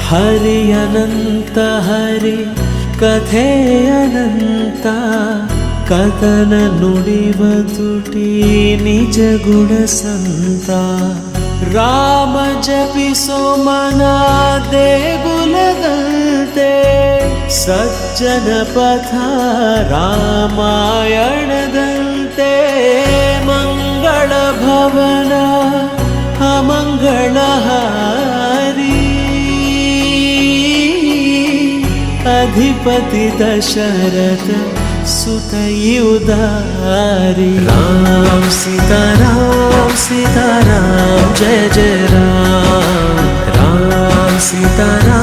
ಹರಿ ಅನಂತ ಹರಿ ಕಥೆ ಅನಂತ ಕಥನ ನುಡಿವ ತುಟಿ ನಿಜ ಗುಣ ಸಂತ ರಾಮ ಜಪಿಸೋ ಮನ ದೇಗುಲದಂತೆ ಸಜ್ಜನ ಪಥ ರಾಮಾಯಣದಂತೆ ಮಂಗಳ ಭವನ ಅಮಂಗಳ ಹಾರಿ ಅಧಿಪತಿ ದಶರಥ ಸುತ ಉದಾರಿ ರಾಮ ಸೀತಾರಾಮ ಜಯ ಜಯ ರಾಮ ರಾಮ ಸೀತಾರಾಮ